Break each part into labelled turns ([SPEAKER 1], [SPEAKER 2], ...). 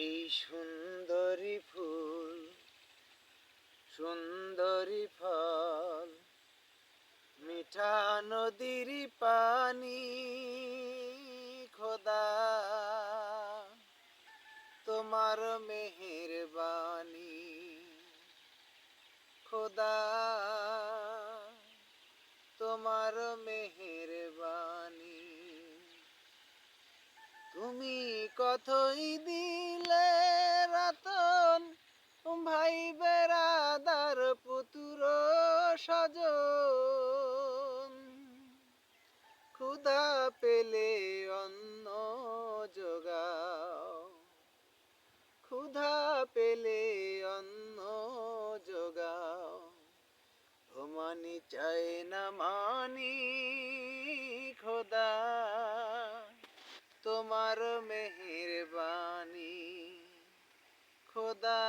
[SPEAKER 1] এই সুন্দরী ফুল সুন্দরী ফল, মিঠা নদীর পানি, খোদা তোমার মেহেরবানি, খোদা তোমার মেহেরবানি। তুমি কতই দিলে রতন, ভাই বেরাদার পুত্র স্বজন, ক্ষুধা পেলে অন্ন যোগাও, ক্ষুধা পেলে অন্ন যোগাও। মানি চাই না মানি, খোদা তোমার মেহেরবানি, খোদা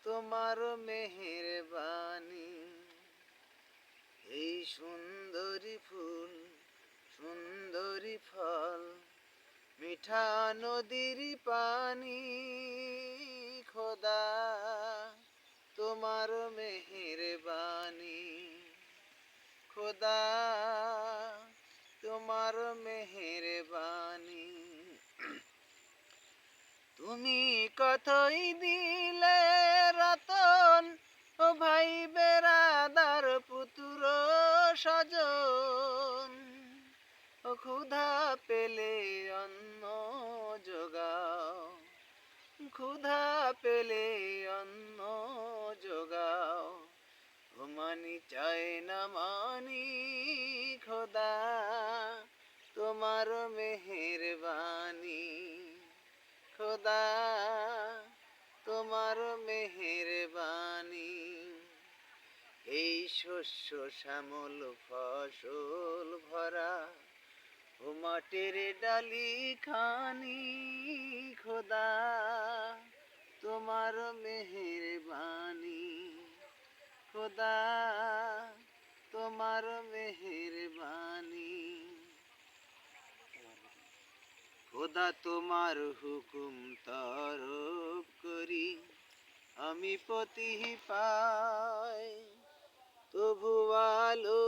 [SPEAKER 1] তোমার মেহেরবানি। এই সুন্দরী ফুল সুন্দরী ফল, মিঠা নদীর পানি, খোদা তোমার মেহেরবানি, খোদা তোমার মেহেরবানি। তুমি কতই দিলে রতন, ও ভাই বেরাদার পুত্র স্বজন, ও ক্ষুধা পেলে অন্ন যোগাও, ক্ষুধা পেলে অন্ন যোগাও। মানি চাই না মানি, খোদা তোমার মেহেরবানি, খোদা তোমার মেহেরবানি। এই শস্য শ্যামল ফসল ভরা, ও মাটির ডালি খানি, খোদা তোমার মেহেরবানি, খোদা তোমার মেহেরবানি। খোদা তোমার হুকুম তরফ করি, আমি পতি পাই, তবু আলো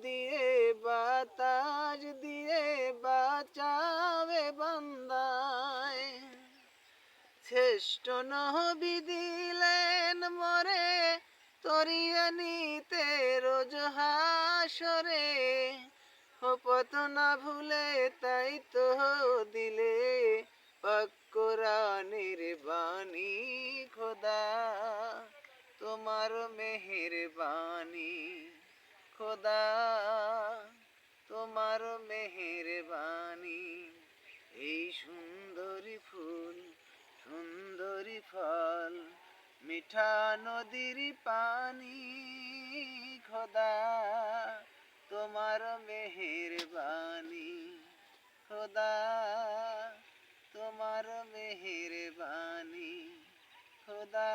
[SPEAKER 1] দিয়ে বাতাস দিয়ে বাঁচাবে বান্দায়। শ্রেষ্ঠ নবী দিলেন মরে, তরিয়ে নিতে রোজ হাসরে, ও পথ না ভুলে তাই তো দিলে পাক কোরআনের বাণী, খোদা তোমার মেহেরবানি, খোদা তোমার মেহেরবানি। এই সুন্দরী ফুল সুন্দরী ফল, মিঠা নদীর পানি, খোদা তোমার মেহেরবানি, খোদা তোমার মেহেরবানি, খোদা।